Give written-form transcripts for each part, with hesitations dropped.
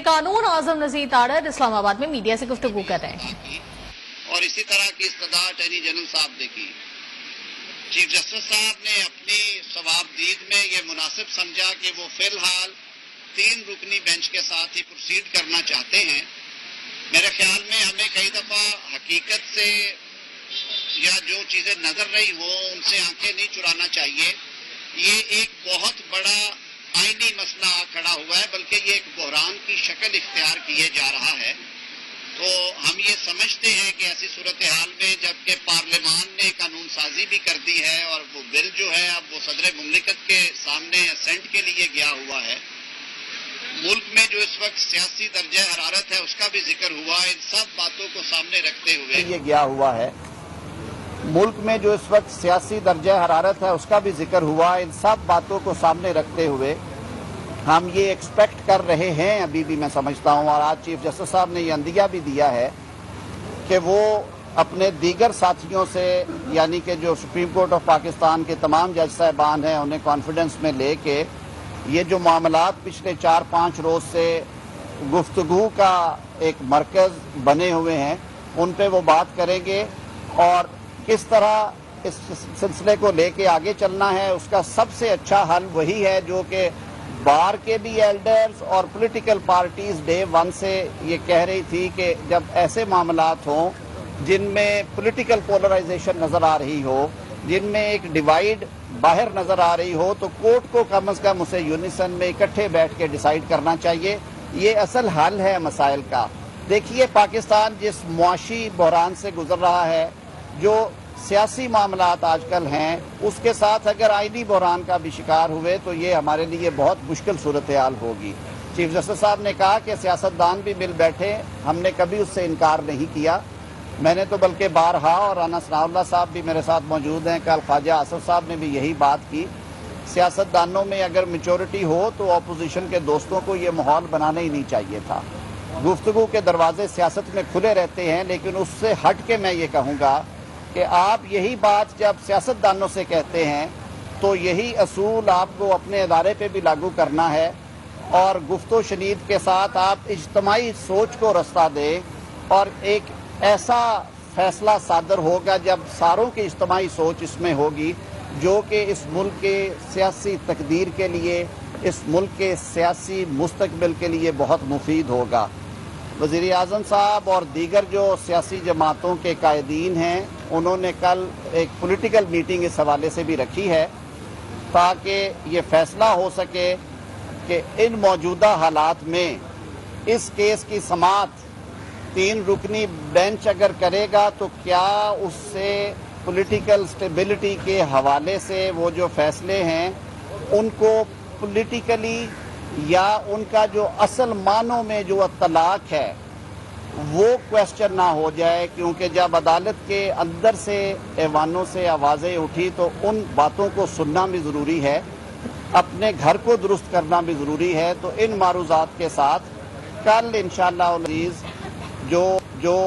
कानून आजम नजीर तारड़ इस्लाम आबाद में मीडिया से गुफ्तगू कर रहे हैं। और इसी तरह की इस्तदा अटॉर्नी जनरल साहब ने की। चीफ जस्टिस साहब ने अपनी सवाबदीद में ये मुनासिब समझा कि वो फिलहाल 3 रुकनी बेंच के साथ ही प्रोसीड करना चाहते हैं। मेरे ख्याल में हमें कई दफ़ा हकीकत से या जो चीज़ें नजर नहीं हो उनसे आंखें नहीं चुराना चाहिए। ये एक बहुत बड़ा आईनी मसला खड़ा हुआ है, बल्कि ये एक बहरान की शक्ल इख्तियार किए जा रहा है। तो हम ये समझते हैं कि ऐसी सूरत हाल में जबकि पार्लियामान ने कानून साजी भी कर दी है और वो बिल जो है अब वो सदर मुमलिकत के सामने असेंट के लिए गया हुआ है, मुल्क में जो इस वक्त सियासी दर्जा हरारत है उसका भी जिक्र हुआ। इन सब बातों को सामने रखते हुए ये गया हुआ है, मुल्क में जो इस वक्त सियासी दर्जा हरारत है उसका भी जिक्र हुआ। इन सब बातों को सामने रखते हुए हम ये एक्सपेक्ट कर रहे हैं, अभी भी मैं समझता हूँ, और आज चीफ जस्टिस साहब ने ये अंदिया भी दिया है कि वो अपने दीगर साथियों से, यानी कि जो सुप्रीम कोर्ट ऑफ पाकिस्तान के तमाम जज साहिबान हैं, उन्हें कॉन्फिडेंस में लेके ये जो मामलात पिछले 4-5 रोज से गुफ्तगू का एक मरकज बने हुए हैं उन पे वो बात करेंगे और किस तरह इस सिलसिले को लेके आगे चलना है। उसका सबसे अच्छा हल वही है जो कि बार के भी एल्डर्स और पॉलिटिकल पार्टीज डे 1 से ये कह रही थी कि जब ऐसे मामलात हों जिनमें पॉलिटिकल पोलराइजेशन नजर आ रही हो, जिनमें एक डिवाइड बाहर नजर आ रही हो, तो कोर्ट को कम से कम उसे यूनिसन में इकट्ठे बैठ के डिसाइड करना चाहिए। ये असल हल है मसाइल का। देखिए, पाकिस्तान जिस मुआशी बहरान से गुजर रहा है, जो सियासी मामलात आजकल हैं, उसके साथ अगर आईनी बहरान का भी शिकार हुए तो ये हमारे लिए बहुत मुश्किल सूरत हाल होगी। चीफ जस्टिस साहब ने कहा कि सियासतदान भी मिल बैठे, हमने कभी उससे इनकार नहीं किया। मैंने तो बल्कि बारहा, और राना सनाउल्लाह साहब भी मेरे साथ मौजूद हैं, कल ख्वाजा आसफ साहब ने भी यही बात की। सियासतदानों में अगर मेचोरिटी हो तो अपोजिशन के दोस्तों को ये माहौल बनाना ही नहीं चाहिए था। गुफ्तगू के दरवाजे सियासत में खुले रहते हैं, लेकिन उससे हट के मैं ये कहूँगा कि आप यही बात जब सियासतदानों से कहते हैं तो यही असूल आपको अपने इदारे पे भी लागू करना है और गुफ्तो शनीद के साथ आप इज्तमाई सोच को रास्ता दें और एक ऐसा फैसला सादर होगा जब सारों की इज्तमाई सोच इसमें होगी जो कि इस मुल्क के सियासी तकदीर के लिए, इस मुल्क के सियासी मुस्तकबिल के लिए बहुत मुफीद होगा। वज़ीर आज़म साहब और दीगर जो सियासी जमातों के कायदीन हैं, उन्होंने कल एक पॉलिटिकल मीटिंग इस हवाले से भी रखी है ताकि ये फैसला हो सके कि इन मौजूदा हालात में इस केस की समाअत 3 रुकनी बेंच अगर करेगा तो क्या उससे पॉलिटिकल स्टेबिलिटी के हवाले से वो जो फैसले हैं उनको पॉलिटिकली या उनका जो असल मानों में जो तलाक है वो क्वेश्चन ना हो जाए, क्योंकि जब अदालत के अंदर से ऐवानों से आवाज़ें उठी तो उन बातों को सुनना भी ज़रूरी है, अपने घर को दुरुस्त करना भी ज़रूरी है। तो इन मारूज़ात के साथ कल इंशाअल्लाह अज़ीज़ जो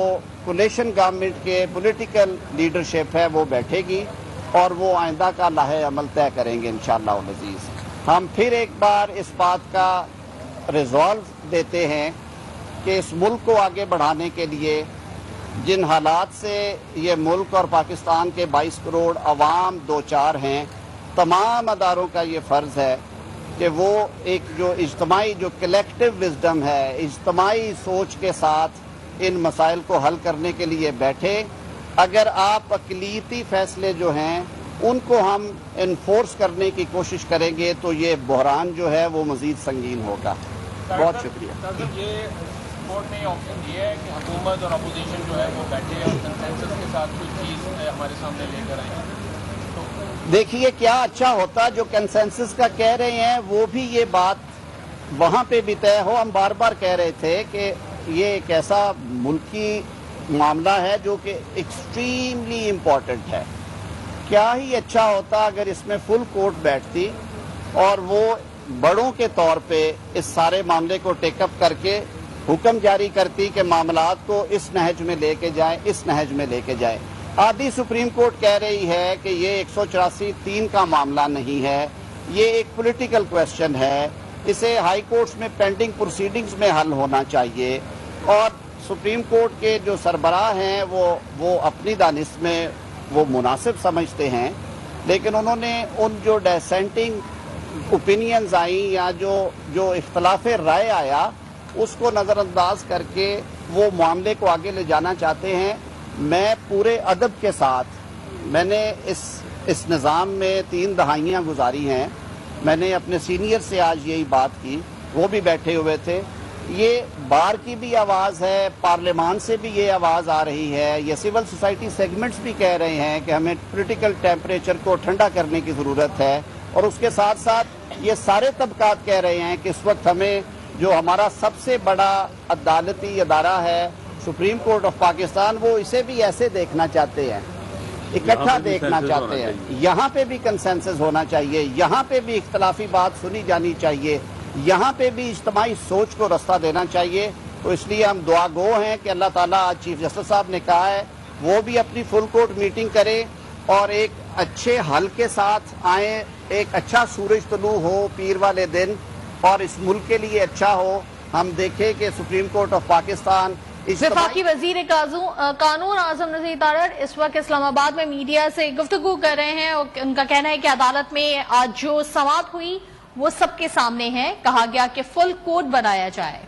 कोलिशन गवर्नमेंट के पॉलिटिकल लीडरशिप है वो बैठेगी और वो आइंदा का लाहे अमल तय करेंगे इंशाअल्लाह अज़ीज़। हम फिर एक बार इस बात का रिजॉल्व देते हैं कि इस मुल्क को आगे बढ़ाने के लिए जिन हालात से ये मुल्क और पाकिस्तान के 22 करोड़ अवाम दो चार हैं, तमाम अदारों का ये फ़र्ज़ है कि वो एक जो इज्तमाई जो कलेक्टिव विजडम है, इज्तमाई सोच के साथ इन मसाइल को हल करने के लिए बैठे। अगर आप अक़लीती फ़ैसले जो हैं उनको हम इन्फोर्स करने की कोशिश करेंगे तो ये बहरान जो है वो मज़ीद संगीन होगा। बहुत शुक्रिया। ये कोर्ट ने ऑप्शन दिया है कि हुकूमत और अपोजिशन जो है वो बैठे और कंसेंसस के साथ कोई चीज़ हमारे सामने लेकर आए। तो देखिए, क्या अच्छा होता जो कंसेंसस का कह रहे हैं वो भी ये बात वहाँ पे भी तय हो। हम बार बार कह रहे थे कि ये एक ऐसा मुल्की मामला है जो कि एक्सट्रीमली इम्पोर्टेंट है। क्या ही अच्छा होता अगर इसमें फुल कोर्ट बैठती और वो बड़ों के तौर पे इस सारे मामले को टेकअप करके हुक्म जारी करती कि मामलात को इस नहज में लेके जाएं, इस नहज में लेके जाएं। आधी सुप्रीम कोर्ट कह रही है कि ये 184(3) का मामला नहीं है, ये एक पॉलिटिकल क्वेश्चन है, इसे हाई कोर्ट्स में पेंडिंग प्रोसीडिंग्स में हल होना चाहिए और सुप्रीम कोर्ट के जो सरबराह हैं वो अपनी दानिश में वो मुनासिब समझते हैं, लेकिन उन्होंने उन जो डिसेंटिंग ओपिनियंस आई या जो इख्तलाफ राय आया उसको नज़रअंदाज करके वो मामले को आगे ले जाना चाहते हैं। मैं पूरे अदब के साथ, मैंने इस निज़ाम में 3 दहाइयाँ गुजारी हैं, मैंने अपने सीनियर से आज यही बात की, वो भी बैठे हुए थे। ये बार की भी आवाज़ है, पार्लियामान से भी ये आवाज़ आ रही है, ये सिविल सोसाइटी सेगमेंट्स भी कह रहे हैं कि हमें पॉलिटिकल टेम्परेचर को ठंडा करने की ज़रूरत है, और उसके साथ साथ ये सारे तबकात कह रहे हैं कि इस वक्त हमें जो हमारा सबसे बड़ा अदालती अदारा है सुप्रीम कोर्ट ऑफ पाकिस्तान, वो इसे भी ऐसे देखना चाहते हैं, इकट्ठा देखना चाहते हैं। यहाँ पे भी कंसेंसस होना चाहिए, यहाँ पे भी इख्तलाफी बात सुनी जानी चाहिए, यहाँ पे भी इज्तिमाई सोच को रास्ता देना चाहिए। तो इसलिए हम दुआ गो हैं कि अल्लाह ताला, आज चीफ जस्टिस साहब ने कहा है, वो भी अपनी फुल कोर्ट मीटिंग करें और एक अच्छे हल के साथ आए, एक अच्छा सूरज तुलू हो पीर वाले दिन और इस मुल्क के लिए अच्छा हो। हम देखें कि सुप्रीम कोर्ट ऑफ पाकिस्तान वफाकी वजीर कानून आजम नज़ीर तारड़ इस वक्त इस्लामाबाद में मीडिया से गुफ्तगू कर रहे हैं और उनका कहना है कि अदालत में आज जो समाअत हुई वो सबके सामने है। कहा गया कि फुल कोर्ट बनाया जाए।